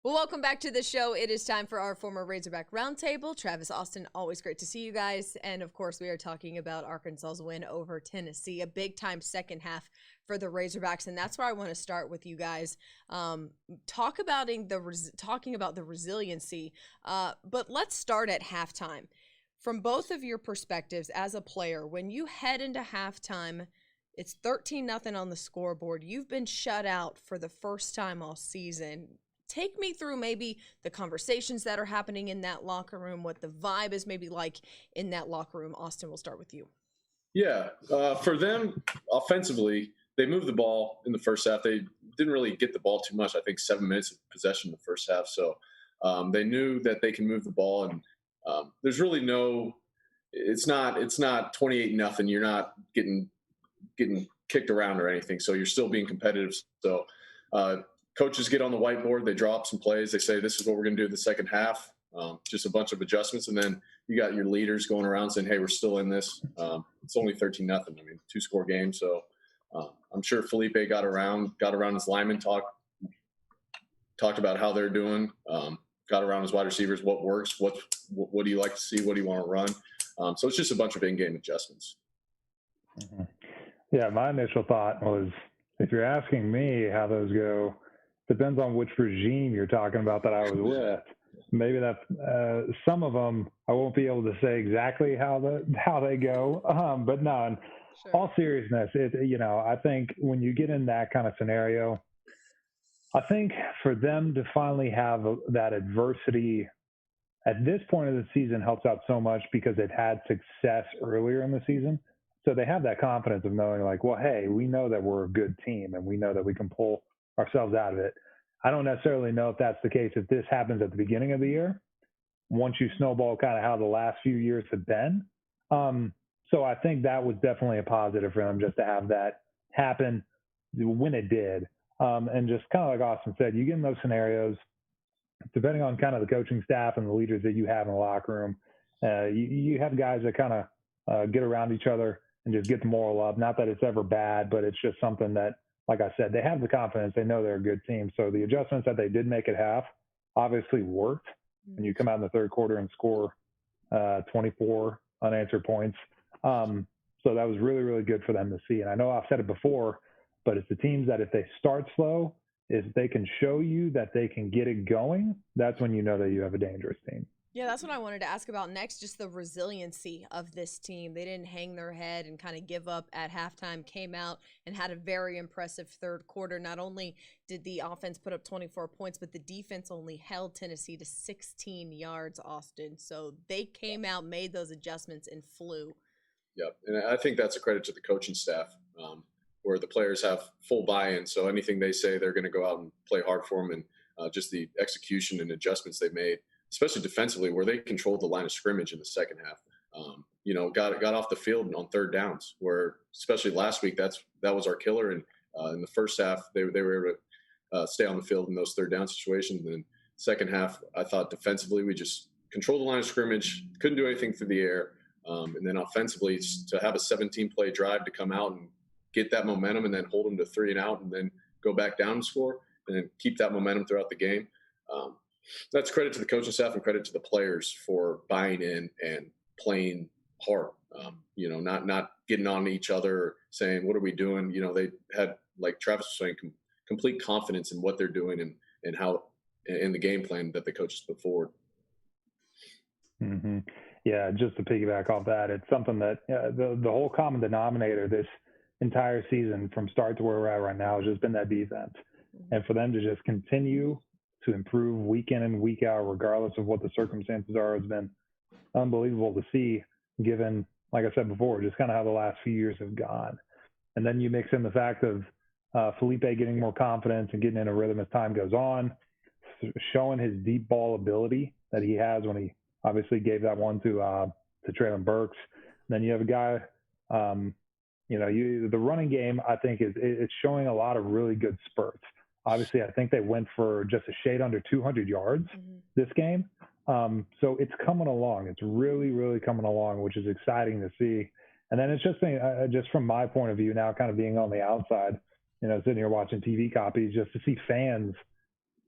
Well, welcome back to the show. It is time for our former Razorback Roundtable. Travis, Austin, always great to see you guys. And of course, we are talking about Arkansas's win over Tennessee, a big time second half for the Razorbacks. And that's where I want to start with you guys. Talking about the resiliency. But let's start at halftime. From both of your perspectives as a player, when you head into halftime, it's 13-0 on the scoreboard. You've been shut out for the first time all season. Take me through maybe the conversations that are happening in that locker room, what the vibe is maybe like in that locker room. Austin, we'll start with you. Yeah, for them, offensively, they moved the ball in the first half. They didn't really get the ball too much. I think 7 minutes of possession in the first half. So they knew that they can move the ball, and there's really it's not 28-0. You're not getting kicked around or anything. So you're still being competitive. So coaches get on the whiteboard, they draw up some plays, they say, this is what we're going to do in the second half, just a bunch of adjustments. And then you got your leaders going around saying, hey, we're still in this. It's only 13-0. I mean, 2-score game. So I'm sure Felipe got around his linemen, talked about how they're doing, got around his wide receivers, what works, what do you like to see, what do you want to run? So it's just a bunch of in-game adjustments. Mm-hmm. Yeah, my initial thought was, if you're asking me how those go, depends on which regime you're talking about that I was with. Maybe that's some of them. I won't be able to say exactly how they go, but no. In all seriousness, I think when you get in that kind of scenario, I think for them to finally have that adversity at this point of the season helps out so much because it had success earlier in the season. So they have that confidence of knowing, like, well, hey, we know that we're a good team and we know that we can pull ourselves out of it. I don't necessarily know if that's the case if this happens at the beginning of the year, once you snowball kind of how the last few years have been. So I think that was definitely a positive for them just to have that happen when it did. And just kind of like Austin said, you get in those scenarios, depending on kind of the coaching staff and the leaders that you have in the locker room, you have guys that kind of get around each other and just get the moral up. Not that it's ever bad, but it's just something that, like I said, they have the confidence. They know they're a good team. So the adjustments that they did make at half obviously worked. And you come out in the third quarter and score 24 unanswered points. So that was really, really good for them to see. And I know I've said it before, but it's the teams that if they start slow, if they can show you that they can get it going, that's when you know that you have a dangerous team. Yeah, that's what I wanted to ask about next, just the resiliency of this team. They didn't hang their head and kind of give up at halftime, came out and had a very impressive third quarter. Not only did the offense put up 24 points, but the defense only held Tennessee to 16 yards, Austin. So they came out, made those adjustments, and flew. Yep, and I think that's a credit to the coaching staff, where the players have full buy-in. So anything they say, they're going to go out and play hard for them, and just the execution and adjustments they made, especially defensively, where they controlled the line of scrimmage in the second half. Got off the field on third downs, where especially last week, that was our killer. And in the first half, they were able to stay on the field in those third down situations. And then second half, I thought defensively, we just controlled the line of scrimmage, couldn't do anything through the air. And then offensively, to have a 17-play drive to come out and get that momentum and then hold them to 3 and out and then go back down and score and then keep that momentum throughout the game. That's credit to the coaching staff and credit to the players for buying in and playing hard. Not getting on each other, saying, what are we doing? They had, like Travis was saying, complete confidence in what they're doing and how in the game plan that the coaches put forward. Mm-hmm. Yeah, just to piggyback off that, it's something that the whole common denominator this entire season from start to where we're at right now has just been that defense. And for them to just continue to improve week in and week out, regardless of what the circumstances are, has been unbelievable to see, given, like I said before, just kind of how the last few years have gone. And then you mix in the fact of Felipe getting more confidence and getting in a rhythm as time goes on, showing his deep ball ability that he has when he obviously gave that one to Traylon Burks. And then you have a guy, the running game, I think, it's showing a lot of really good spurts. Obviously, I think they went for just a shade under 200 yards this game. So it's coming along. It's really, really coming along, which is exciting to see. And then it's just from my point of view now, kind of being on the outside, sitting here watching TV copies, just to see fans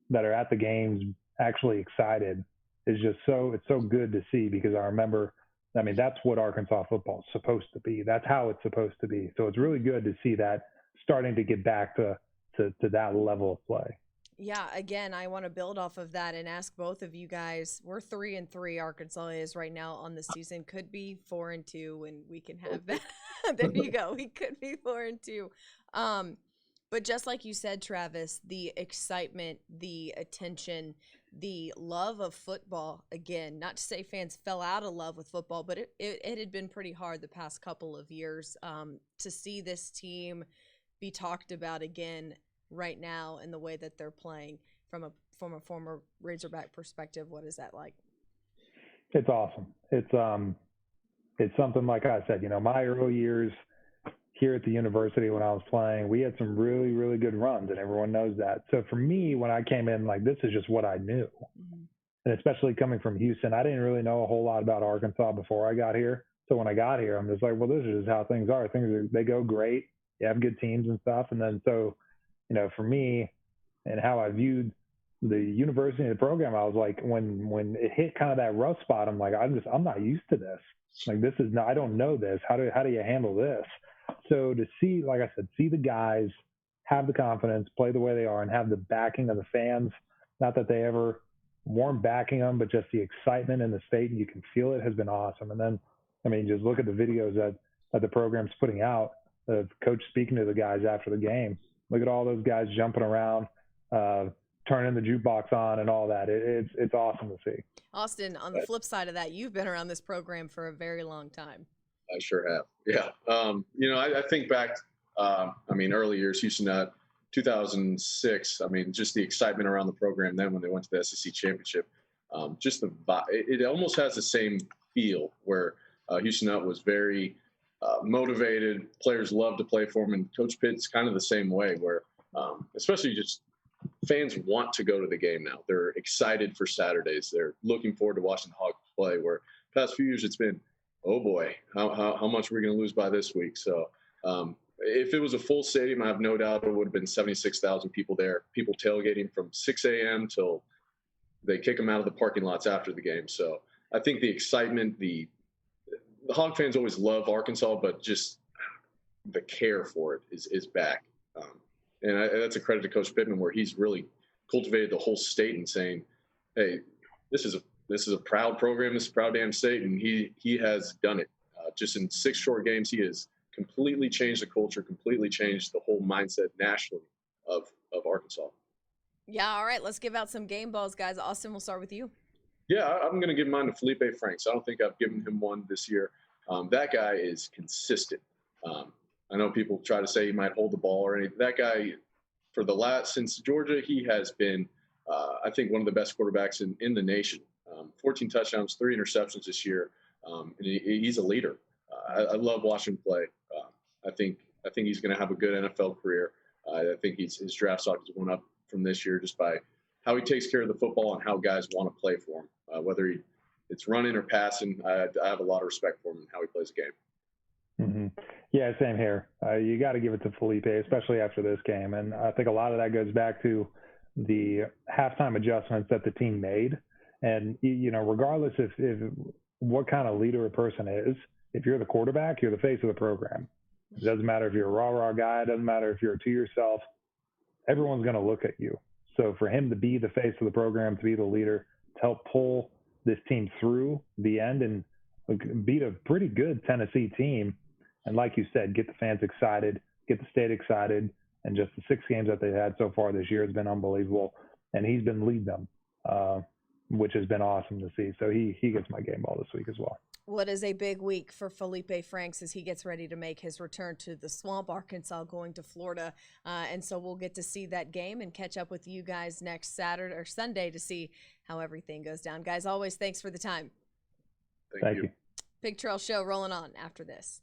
that are at the games actually excited is just it's so good to see, because I remember, I mean, that's what Arkansas football is supposed to be. That's how it's supposed to be. So it's really good to see that starting to get back to that level of play. Yeah, again, I want to build off of that and ask both of you guys. We're 3-3. Arkansas is right now on the season. Could be 4-2, and we can have that. There you go. We could be 4-2. But just like you said, Travis, the excitement, the attention, the love of football. Again, not to say fans fell out of love with football, but it had been pretty hard the past couple of years to see this team be talked about again right now in the way that they're playing. From a former Razorback perspective, what is that like? It's awesome. It's something, like I said, my early years here at the university when I was playing, we had some really, really good runs, and everyone knows that. So for me, when I came in, like, this is just what I knew. Mm-hmm. And especially coming from Houston, I didn't really know a whole lot about Arkansas before I got here. So when I got here, I'm just like, well, this is just how things are. They go great. You have good teams and stuff. And then so, for me and how I viewed the university and the program, I was like, when it hit kind of that rough spot, I'm like, I'm not used to this. Like, this is not, I don't know this. How do you handle this? So to see, like I said, see the guys have the confidence, play the way they are, and have the backing of the fans, not that they ever weren't backing them, but just the excitement in the state, and you can feel it, has been awesome. And then, I mean, just look at the videos that the program's putting out of coach speaking to the guys after the game. Look at all those guys jumping around, turning the jukebox on and all that. It's awesome to see. Austin, on the flip side of that, you've been around this program for a very long time. I sure have. Yeah. I think back, early years, Houston, 2006, just the excitement around the program then when they went to the SEC championship, just the vibe, it almost has the same feel where Houston was very motivated. Players love to play for him, and Coach Pitt's kind of the same way where especially just fans want to go to the game now. They're excited for Saturdays. They're looking forward to watching the Hogs play, where past few years it's been, oh boy, how much are we going to lose by this week? So if it was a full stadium, I have no doubt it would have been 76,000 people there, people tailgating from 6 a.m. till they kick them out of the parking lots after the game. So I think the excitement, the Hog fans always love Arkansas, but just the care for it is back. That's a credit to Coach Pittman, where he's really cultivated the whole state and saying, hey, this is a proud program, this is a proud damn state, and he has done it. Just in 6 short games, he has completely changed the culture, completely changed the whole mindset nationally of Arkansas. Yeah, all right, let's give out some game balls, guys. Austin, we'll start with you. Yeah, I'm going to give mine to Felipe Franks. I don't think I've given him one this year. That guy is consistent. I know people try to say he might hold the ball or anything. That guy, since Georgia, he has been, I think, one of the best quarterbacks in the nation. 14 touchdowns, 3 interceptions this year, and he's a leader. I love watching him play. I think he's going to have a good NFL career. I think his draft stock has went up from this year just by how he takes care of the football and how guys want to play for him. Whether it's running or passing, I have a lot of respect for him and how he plays the game. Mm-hmm. Yeah, same here. You got to give it to Felipe, especially after this game. And I think a lot of that goes back to the halftime adjustments that the team made. And, regardless if what kind of leader a person is, if you're the quarterback, you're the face of the program. It doesn't matter if you're a rah-rah guy. It doesn't matter if you're to yourself. Everyone's going to look at you. So for him to be the face of the program, to be the leader, to help pull this team through the end and beat a pretty good Tennessee team, and like you said, get the fans excited, get the state excited, and just the 6 games that they've had so far this year has been unbelievable. And he's been leading them, which has been awesome to see. So he gets my game ball this week as well. What is a big week for Felipe Franks as he gets ready to make his return to the Swamp, Arkansas, going to Florida. And so we'll get to see that game and catch up with you guys next Saturday or Sunday to see how everything goes down. Guys, always thanks for the time. Thank you. Big Trail Show rolling on after this.